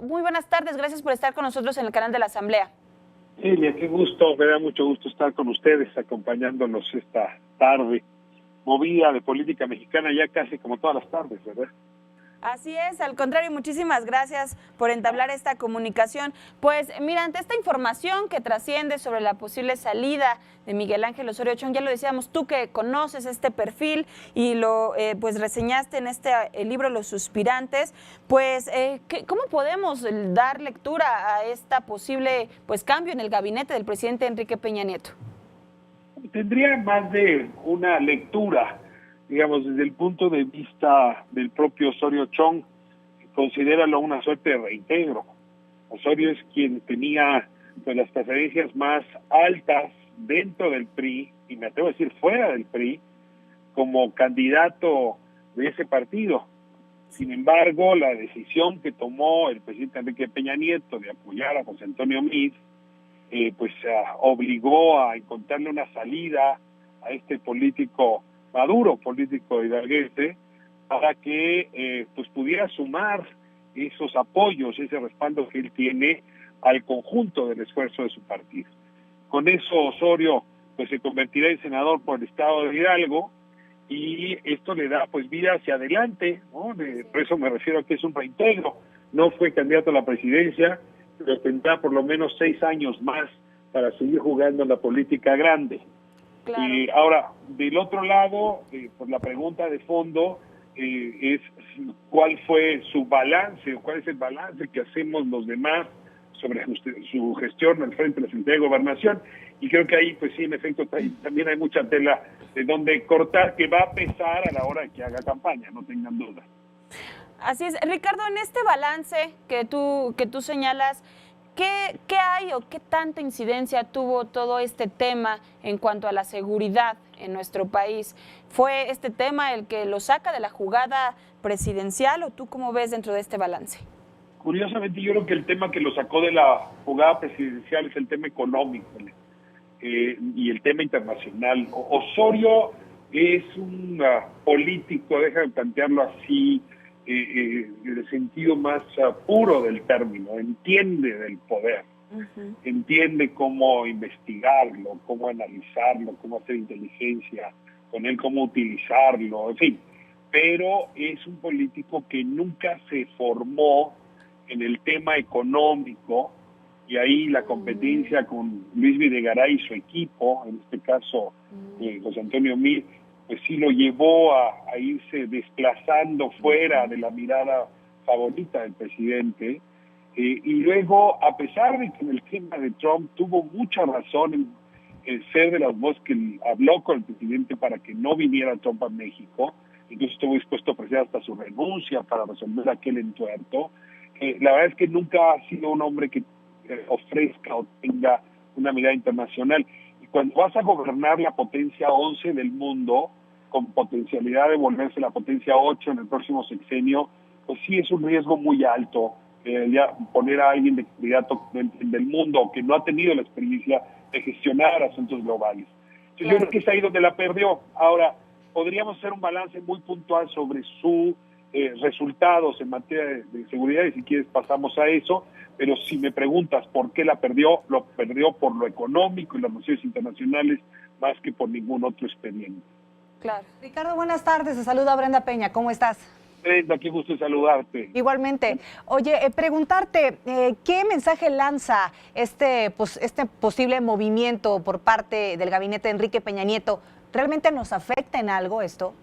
muy buenas tardes, gracias por estar con nosotros en el canal de la Asamblea. Elia, qué gusto, me da mucho gusto estar con ustedes, acompañándonos esta tarde movida de política mexicana, ya casi como todas las tardes, ¿verdad? Así es, al contrario, muchísimas gracias por entablar esta comunicación. Pues mira, ante esta información que trasciende sobre la posible salida de Miguel Ángel Osorio Chong, ya lo decíamos, tú que conoces este perfil y lo pues reseñaste en este libro Los Suspirantes, pues ¿cómo podemos dar lectura a esta posible pues cambio en el gabinete del presidente Enrique Peña Nieto? Tendría más de una lectura, digamos, desde el punto de vista del propio Osorio Chong, considéralo una suerte de reintegro. Osorio es quien tenía pues, las preferencias más altas dentro del PRI, y me atrevo a decir fuera del PRI, como candidato de ese partido. Sin embargo, la decisión que tomó el presidente Enrique Peña Nieto de apoyar a José Antonio Meade, obligó a encontrarle una salida a este político maduro, político hidalguense, para que pues pudiera sumar esos apoyos, ese respaldo que él tiene al conjunto del esfuerzo de su partido. Con eso Osorio pues se convertirá en senador por el estado de Hidalgo, y esto le da pues vida hacia adelante, ¿no? Por eso me refiero a que es un reintegro. No fue candidato a la presidencia, pero tendrá por lo menos 6 años más para seguir jugando en la política grande. Claro. Ahora, del otro lado, pues la pregunta de fondo es cuál fue su balance, o cuál es el balance que hacemos los demás sobre su gestión al frente de la Secretaría de Gobernación, y creo que ahí, pues sí, en efecto, también hay mucha tela de donde cortar, que va a pesar a la hora de que haga campaña, no tengan duda. Así es. Ricardo, en este balance que tú señalas, ¿qué hay o qué tanta incidencia tuvo todo este tema en cuanto a la seguridad en nuestro país? ¿Fue este tema el que lo saca de la jugada presidencial o tú cómo ves dentro de este balance? Curiosamente, yo creo que el tema que lo sacó de la jugada presidencial es el tema económico y el tema internacional. Osorio es un político, déjame plantearlo así, en el sentido más puro del término, entiende del poder, entiende cómo investigarlo, cómo analizarlo, cómo hacer inteligencia con él, cómo utilizarlo, en fin. Pero es un político que nunca se formó en el tema económico, y ahí la competencia con Luis Videgaray y su equipo, en este caso José Antonio Meade, pues sí lo llevó a irse desplazando fuera de la mirada favorita del presidente. Y luego, a pesar de que en el tema de Trump tuvo mucha razón en ser de las voces que habló con el presidente para que no viniera Trump a México, incluso estuvo dispuesto a ofrecer hasta su renuncia para resolver aquel entuerto, la verdad es que nunca ha sido un hombre que ofrezca o tenga una mirada internacional. Y cuando vas a gobernar la potencia 11 del mundo, con potencialidad de volverse la potencia 8 en el próximo sexenio, pues sí es un riesgo muy alto ya poner a alguien de candidato del mundo que no ha tenido la experiencia de gestionar asuntos globales. Entonces, yo creo que es ahí donde la perdió. Ahora, podríamos hacer un balance muy puntual sobre sus resultados en materia de seguridad, y si quieres pasamos a eso, pero si me preguntas por qué la perdió, lo perdió por lo económico y las relaciones internacionales más que por ningún otro expediente. Claro. Ricardo, buenas tardes, te saluda Brenda Peña, ¿cómo estás? Brenda, qué gusto saludarte. Igualmente. Oye, preguntarte, ¿qué mensaje lanza este posible movimiento por parte del gabinete de Enrique Peña Nieto? ¿Realmente nos afecta en algo esto?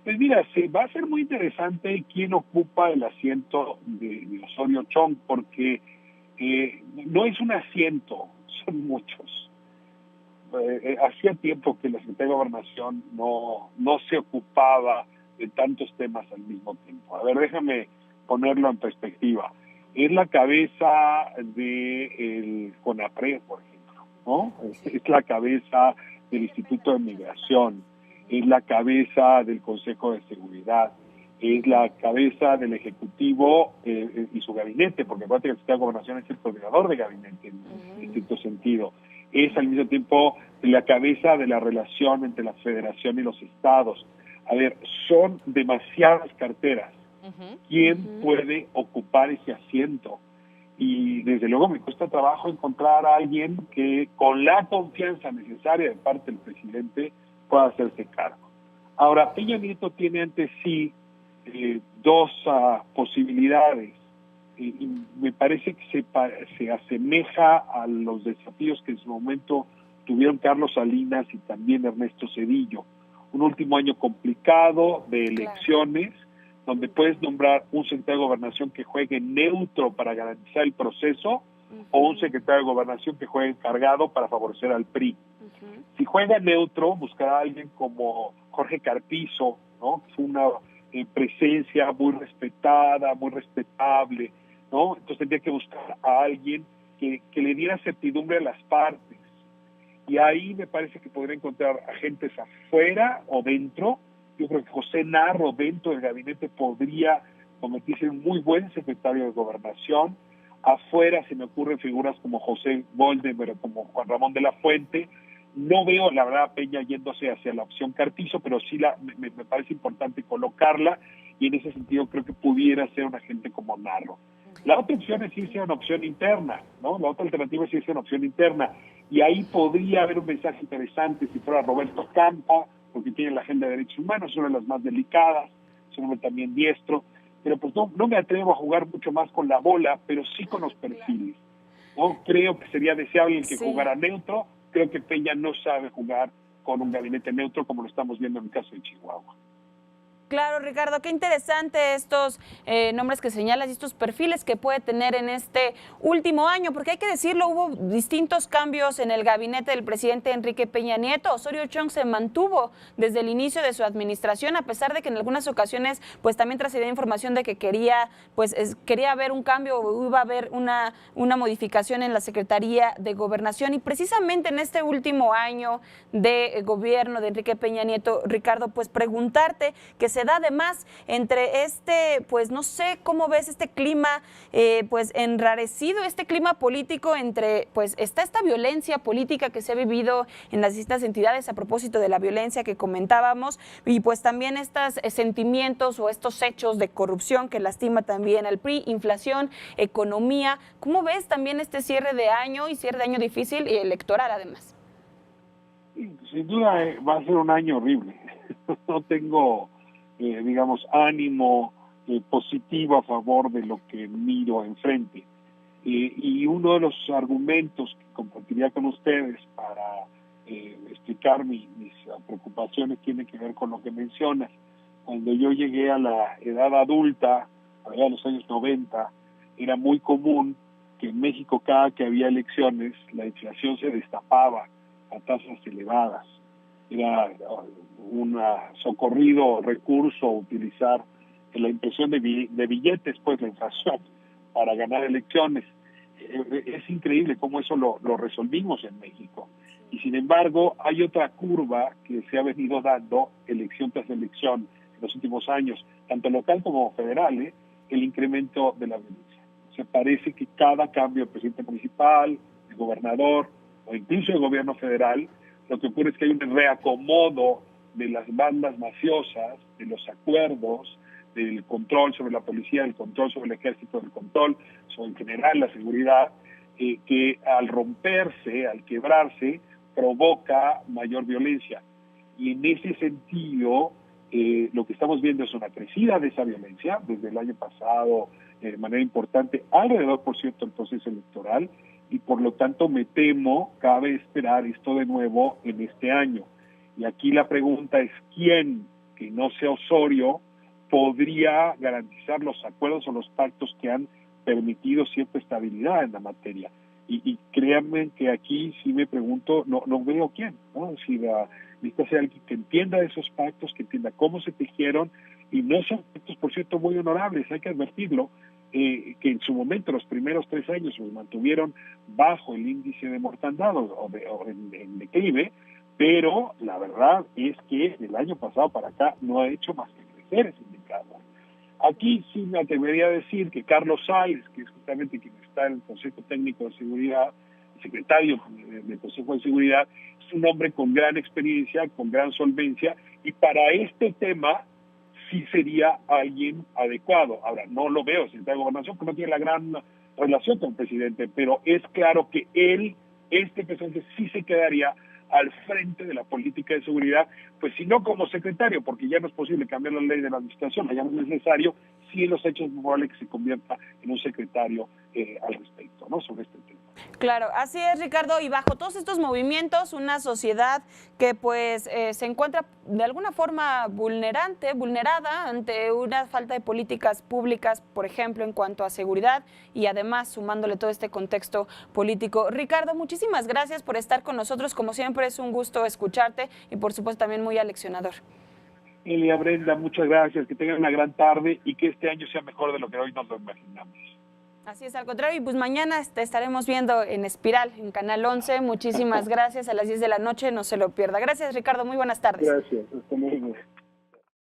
Pues mira, va a ser muy interesante quién ocupa el asiento de Osorio Chong, porque no es un asiento, son muchos. Hacía tiempo que la Secretaría de Gobernación no se ocupaba de tantos temas al mismo tiempo. A ver, déjame ponerlo en perspectiva. Es la cabeza del CONAPRED, por ejemplo, ¿no? Es la cabeza del Instituto de Migración, es la cabeza del Consejo de Seguridad, es la cabeza del Ejecutivo y su gabinete, porque acuérdate que el Secretario de Gobernación es el coordinador de gabinete en estricto sentido. Es al mismo tiempo la cabeza de la relación entre la Federación y los estados. A ver, son demasiadas carteras. ¿Quién puede ocupar ocupar ese asiento. Y desde luego me cuesta trabajo encontrar a alguien que con la confianza necesaria de parte del presidente pueda hacerse cargo. Ahora, Peña Nieto tiene ante sí dos posibilidades y me parece que se asemeja a los desafíos que en su momento tuvieron Carlos Salinas y también Ernesto Zedillo. Un último año complicado de elecciones, donde puedes nombrar un secretario de Gobernación que juegue neutro para garantizar el proceso, o un secretario de Gobernación que juegue encargado para favorecer al PRI. Si juega neutro, buscará a alguien como Jorge Carpizo, ¿no? Que fue una presencia muy respetada, muy respetable, ¿no? Entonces tendría que buscar a alguien que le diera certidumbre a las partes. Y ahí me parece que podría encontrar agentes afuera o dentro. Yo creo que José Narro dentro del gabinete podría convertirse en un muy buen secretario de Gobernación. Afuera se me ocurren figuras como José Goldberg, como Juan Ramón de la Fuente. No veo, la verdad, a Peña yéndose hacia la opción Carpizo, pero sí me parece importante colocarla, y en ese sentido creo que pudiera ser un agente como Narro. La otra opción es irse a una opción interna, ¿no? La otra alternativa es irse a una opción interna, y ahí podría haber un mensaje interesante si fuera Roberto Campa, porque tiene la agenda de derechos humanos, es una de las más delicadas, es un hombre también diestro, pero pues no me atrevo a jugar mucho más con la bola, pero sí con los perfiles, ¿no? Creo que sería deseable el que jugara neutro. Creo que Peña no sabe jugar con un gabinete neutro como lo estamos viendo en el caso de Chihuahua. Claro, Ricardo, qué interesante estos nombres que señalas y estos perfiles que puede tener en este último año, porque hay que decirlo, hubo distintos cambios en el gabinete del presidente Enrique Peña Nieto. Osorio Chong se mantuvo desde el inicio de su administración, a pesar de que en algunas ocasiones pues también trascendió información de que quería haber un cambio, o iba a haber una modificación en la Secretaría de Gobernación, y precisamente en este último año de gobierno de Enrique Peña Nieto, Ricardo, pues preguntarte que se da además entre pues no sé cómo ves este clima pues enrarecido, este clima político entre, pues está esta violencia política que se ha vivido en las distintas entidades a propósito de la violencia que comentábamos, y pues también estos sentimientos o estos hechos de corrupción que lastima también al PRI, inflación, economía. ¿Cómo ves también este cierre de año difícil y electoral además? Sin duda va a ser un año horrible. No tengo digamos, ánimo positivo a favor de lo que miro enfrente. Y uno de los argumentos que compartiría con ustedes para explicar mis preocupaciones tiene que ver con lo que mencionas. Cuando yo llegué a la edad adulta, allá en los años 90, era muy común que en México cada que había elecciones la inflación se destapaba a tasas elevadas. Era un socorrido recurso utilizar la impresión de billetes, pues la inflación, para ganar elecciones. Es increíble cómo eso lo resolvimos en México. Y sin embargo, hay otra curva que se ha venido dando elección tras elección en los últimos años, tanto local como federal, el incremento de la violencia. Se parece que cada cambio de presidente municipal, de gobernador o incluso de gobierno federal, lo que ocurre es que hay un reacomodo de las bandas mafiosas, de los acuerdos, del control sobre la policía, del control sobre el ejército, del control sobre en general la seguridad, que al romperse, al quebrarse, provoca mayor violencia. Y en ese sentido, lo que estamos viendo es una crecida de esa violencia desde el año pasado, de manera importante, alrededor, por cierto, del proceso electoral, y por lo tanto me temo, cabe esperar esto de nuevo en este año. Y aquí la pregunta es, ¿quién, que no sea Osorio, podría garantizar los acuerdos o los pactos que han permitido cierta estabilidad en la materia? Y créanme que aquí sí me pregunto, no veo quién, ¿no? Si necesita ser alguien que entienda esos pactos, que entienda cómo se tejieron, y no son pactos, por cierto, muy honorables, hay que advertirlo, que en su momento, los primeros 3 años, los mantuvieron bajo el índice de mortandad o en declive, pero la verdad es que del año pasado para acá no ha hecho más que crecer ese indicador. Aquí sí me atrevería a decir que Carlos Sáenz, que es justamente quien está en el Consejo Técnico de Seguridad, secretario del Consejo de Seguridad, es un hombre con gran experiencia, con gran solvencia, y para este tema sí sería alguien adecuado. Ahora, no lo veo, secretario de Gobernación, que no tiene la gran relación con el presidente, pero es claro que este presidente sí se quedaría al frente de la política de seguridad, pues si no como secretario, porque ya no es posible cambiar la ley de la administración, ya no es necesario, sí en los hechos es probable que se convierta en un secretario al respecto, ¿no? Sobre este tema. Claro, así es, Ricardo, y bajo todos estos movimientos, una sociedad que pues se encuentra de alguna forma vulnerada ante una falta de políticas públicas, por ejemplo, en cuanto a seguridad y además sumándole todo este contexto político. Ricardo, muchísimas gracias por estar con nosotros, como siempre es un gusto escucharte y por supuesto también muy aleccionador. Elia, Brenda, muchas gracias, que tengan una gran tarde y que este año sea mejor de lo que hoy nos lo imaginamos. Así es, al contrario, y pues mañana te estaremos viendo en Espiral, en Canal 11. Muchísimas gracias, a las 10 de la noche, no se lo pierda. Gracias, Ricardo, muy buenas tardes. Gracias, hasta luego.